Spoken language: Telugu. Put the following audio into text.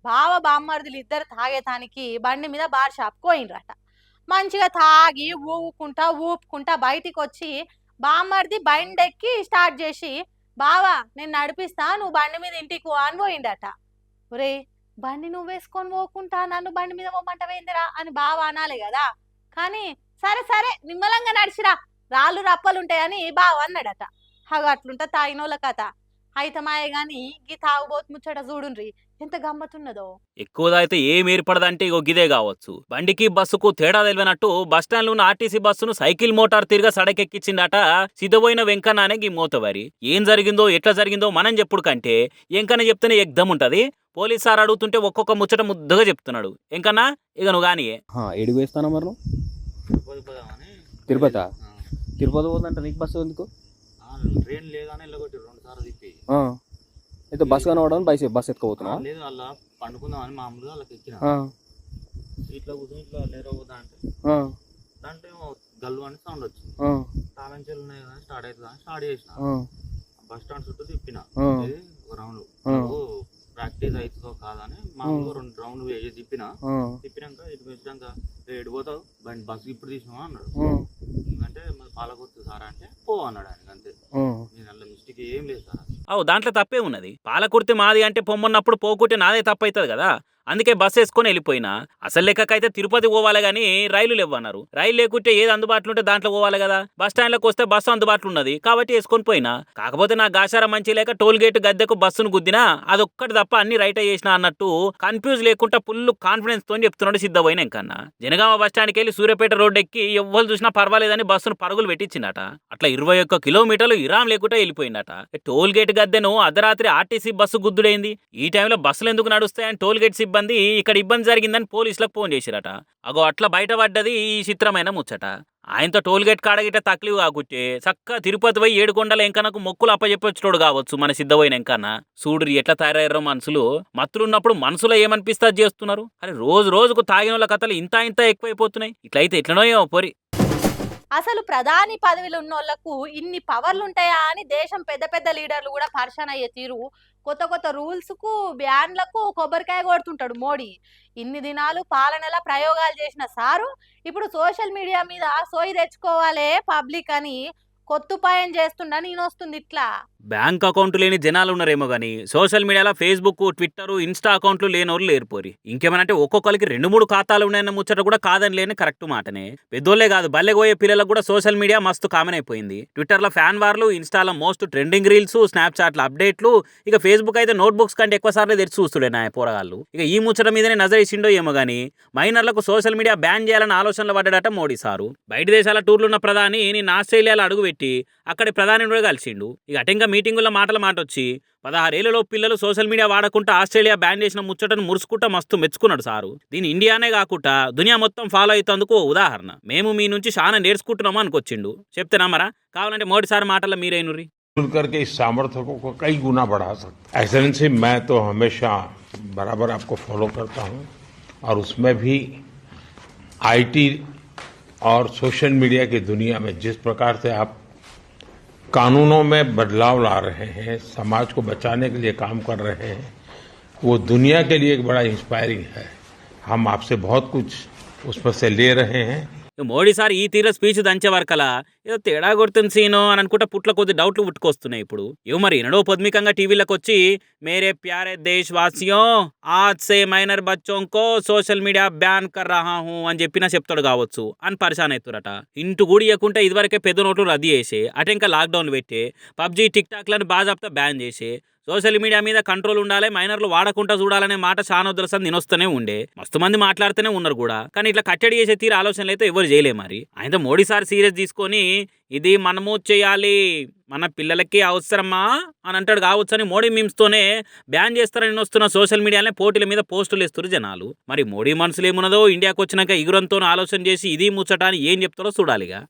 బావ బామ్మర్దులు ఇద్దరు తాగేతానికి బండి మీద బార్ షాప్ పోయినరట. మంచిగా తాగి ఊపుకుంటా బయటికొచ్చి బామ్మర్ది బండెక్కి స్టార్ట్ చేసి, బావా నేను నడిపిస్తా నువ్వు బండి మీద ఇంటికి పో అని పోయిండట. ఒరే, బండి నువ్వేసుకొని పోకుంటా నన్ను బండి మీద పోమంటవేందిరా అని బావ అనాలి కదా. కానీ సరే సరే నిమ్మలంగా నడిచిరా, రాళ్ళు రప్పలుంటాయని బావ అన్నాడట. అట్లుంటా తాగినోళ్ళ కథ. అయితమాయే గాని గీ తాగుబోతు ముచ్చట చూడుండ్రి ఎంత గమ్మత్తున్నదో. ఎక్కువ తాగితే ఏం ఏర్పడదంటే ఇగో గిదే కావచ్చు. బండికి బస్సుకు తేడా తెలియనట్టు బస్టాండ్లో ఉన్న ఆర్టీసీ బస్సును సైకిల్ మోటార్ తిరిగా సడకెక్కించిండట సిద్ధపోయిన వెంకన్న అనే గీ మోతవరి. ఏం జరిగిందో ఎట్లా జరిగిందో మనం చెప్పుడు కంటే ఎంకన్న చెప్తేనే ఎగ్దమ్ ఉంటది. పోలీస్ సార్ అడుగుతుంటే ఒక్కొక్క ముచ్చట ముద్దగా చెప్తున్నాడు. ఎంకన్నా ఇక నువ్వు కానీ ఏడుగు వేస్తానా మరి తిరుపతి తిరుపతి పోతుందంట నీకు బస్సు ఎందుకు ట్రైన్ లేదని వెళ్ళగొట్టి 2 సార్లు తిప్పి అయితే బస్సు కనవడం బస్సు ఎత్తుకోపోతున్నా లేదు అలా పండుకుందామని మామూలుగా వాళ్ళకి ఎక్కిన ఇట్లా కూర్చొని ఇట్లా లేరవుతా అంటే దాంట్లో గల్లు అని సౌండ్ వచ్చింది. తాళంచెలు ఉన్నాయి కదా స్టార్ట్ అవుతుందా స్టార్ట్ చేసిన బస్ స్టాండ్ చుట్టూ తిప్పిన ఒక రౌండ్ ప్రాక్టీస్ అవుతుందో కాదని మామూలుగా 2 రౌండ్ తిప్పినాక ఇటు వచ్చినాక ఎడిపోతావు బండి బస్సు ఇప్పుడు తీసినావా అన్నాడు. ఎందుకంటే మరి పాలకొత్తు సార్ అంటే పో అన్నాడు ఆయన. అంతే, నేను అలా మిస్టేక్ ఏం లేదు సార్. దాంట్లో తప్పే ఉన్నది. పాలకుర్తి మాది అంటే పొమ్మన్నప్పుడు పోకుంటే నాదే తప్పు అవుతుంది కదా. అందుకే బస్సు వేసుకొని వెళ్ళిపోయినా. అసలు లెక్కకైతే తిరుపతి పోవాలి కానీ రైలు లేవన్నారు. రైలు లేకుంటే ఏది అందుబాటులో ఉంటే దాంట్లో పోవాలి కదా. బస్ స్టాండ్లోకి వస్తే బస్సు అందుబాటులో ఉన్నది కాబట్టి వేసుకొని పోయినా. కాకపోతే నా గాచారం మంచి లేక టోల్ గేట్ గద్దెకు బస్సును గుద్దినా అదొక్కటి తప్ప అన్ని రైట్ చేసిన అన్నట్టు కన్ఫ్యూజ్ లేకుండా ఫుల్ కాన్ఫిడెన్స్ తో చెప్తున్నాడు సిద్ధపోయిన ఎంకన్నా. జనగామ బస్ స్టాండ్కి వెళ్ళి సూర్యాపేట రోడ్ ఎక్కి ఎవ్వరు చూసినా పర్వాలేదని బస్సును పరుగులు పెట్టించిందట. అట్లా 21 కిలోమీటర్లు ఇరాం లేకుండా వెళ్ళిపోయిందట. టోల్ గేట్ గద్దెను అర్ధరాత్రి ఆర్టీసీ బస్సు గుద్దుడైంది. ఈ టైంలో బస్సులు ఎందుకు నడుస్తాయని టోల్ గేట్ సిబ్బంది ఇక్కడ ఇబ్బంది జరిగిందని పోలీసులకు ఫోన్ చేసిరట. అట్లా బయటపడ్డది ఈ చిత్రమైన ముచ్చట. ఆయనతో టోల్ గేట్ కాడగిట తక్లీవ్ కాకుంటే చక్క తిరుపతి పోయి 7 కొండల ఎంకనకు మొక్కులు అప్పచెప్పొచ్చుడు కావచ్చు మన సిద్ధపోయిన ఎంకన్న. చూడు ఎట్లా తయారయ్యారో మనుషులు. మత్తులున్నప్పుడు మనసులో ఏమనిపిస్తా చేస్తున్నారు. అరే రోజుకు తాగిన వాళ్ళ కథలు ఇంత ఎక్కువైపోతున్నాయి. ఇట్లయితే ఎట్లనో ఏమో పోరి. అసలు ప్రధాని పదవిలో ఉన్నోళ్లకు ఇన్ని పవర్లుంటాయా అని దేశం పెద్ద లీడర్లు కూడా పరిశాన్ అయ్యే తీరు. కొత్త రూల్స్ కు బ్యాన్లకు కొబ్బరికాయ కొడుతుంటాడు మోడీ. ఇన్ని దినాలు పాలనల ప్రయోగాలు చేసిన సారు ఇప్పుడు సోషల్ మీడియా మీద సోయి తెచ్చుకోవాలే పబ్లిక్ అని కొత్తుపాయం చేస్తుండని వస్తుంది ఇట్లా. బ్యాంక్ అకౌంట్ లేని జనాలు ఉన్నారేమో గానీ సోషల్ మీడియాలో ఫేస్బుక్, ట్విట్టర్, ఇన్స్టా అకౌంట్లు లేనోళ్ళు లేరుపోరి. ఇంకేమనంటే ఒక్కొక్కరికి 2-3 ఖాతాలు ఉన్నాయన్న ముచ్చట కూడా కాదని లేని కరెక్ట్ మాటనే. పెద్దోళ్లే కాదు బల్లెగోయే పిల్లలకు కూడా సోషల్ మీడియా మస్తు కామన్ అయిపోయింది. ట్విట్టర్లో ఫ్యాన్ వార్లు, ఇన్స్టాలో మోస్ట్ ట్రెండింగ్ రీల్స్, స్నాప్చాట్లో అప్డేట్లు, ఇక ఫేస్బుక్ అయితే నోట్బుక్స్ కంటే ఎక్కువ సార్లు తెరిచి చూస్తుడే నా పోరగాళ్ళు. ఇక ఈ ముచ్చట మీదనే నజరేసిండో ఏమో గానీ మైనర్లకు సోషల్ మీడియా బ్యాన్ చేయాలని ఆలోచనలు పడ్డాడట మోడీ సారు. బయట దేశాల టూర్లున్న ప్రధాని నేను ఆస్ట్రేలియాలో అడుగు అక్కడి ప్రధాని కలిసిండు. ఇక అటెంగా మీటింగుల్లో మాట వచ్చి 16 ఏళ్లలో పిల్లలు సోషల్ మీడియా వాడకుండా ఆస్ట్రేలియా బ్యాన్ చేసిన ముచ్చటను మురుసుకుంటా మస్తు మెచ్చుకున్నాడు సారు. దీని ఇండియానే కాకుండా దునియా మొత్తం ఫాలో అవుతందుకు ఉదాహరణ. మేము మీ నుంచి చాలా నేర్చుకుంటున్నాము అనుకొచ్చిండు. చెప్తేనా మరా కావాలంటే మోడీ సార్ మాటల్లో మీరేనురి. करके इस सामर्थ्य को कई गुना बढ़ा सकते हैं। एक्सेलेंसी मैं तो हमेशा बराबर आपको फॉलो करता हूं और उसमें भी आईटी और सोशल मीडिया की दुनिया में जिस प्रकार से आप कानूनों में बदलाव ला रहे हैं, समाज को बचाने के लिए काम कर रहे हैं, वो दुनिया के लिए एक बड़ा इंस्पायरिंग है। हम आपसे बहुत कुछ उसमें से ले रहे हैं। మోడీ సార్ ఈ తీర స్పీచ్ దంచే వరకలా ఏదో తేడా కొడుతుంది సీను అని అనుకుంటే పుట్ల కొద్ది డౌట్లు పుట్టుకొస్తున్నాయి ఇప్పుడు. ఇవి మరి ఎన్నడో పొద్మికంగా టీవీలకు వచ్చి మేరే ప్యారే దేశ్ వాసియో ఆజ్ సే మైనర్ బచ్చోం కో సోషల్ మీడియా బ్యాన్ కర్ రహా హూ అని చెప్పినా చెప్తాడు కావచ్చు అని పరిశాన్ అవుతారట. ఇంటూ కూడా ఇవ్వకుంటే ఇదివరకే పెద్ద నోట్లు రద్దు చేసి అటు ఇంకా లాక్డౌన్ పెట్టి పబ్జీ, టిక్ టాక్లను బాజాప్తా బ్యాన్ చేసి సోషల్ మీడియా మీద కంట్రోల్ ఉండాలి, మైనర్లు వాడకుండా చూడాలనే మాట చాలా వద్దరసని నినొస్తూనే ఉండే. మస్తు మంది మాట్లాడుతూనే ఉన్నారు కూడా. కానీ ఇట్లా కట్టడి చేసే తీరు ఆలోచనలు అయితే ఎవరు చేయలే. మరి ఆయన మోడీ సార్ సీరియస్ తీసుకొని ఇది మనము చేయాలి, మన పిల్లలకి అవసరమా అని అంటాడు కావచ్చు అని మోడీ మీమ్స్తోనే బ్యాన్ చేస్తారని వస్తున్న సోషల్ మీడియానే పోటీల మీద పోస్టులు వేస్తారు జనాలు. మరి మోడీ మనసులు ఏమున్నదో ఇండియాకి వచ్చినాక ఇగురంతో ఆలోచన చేసి ఇది ముచ్చట అని ఏం చెప్తారో చూడాలిగా.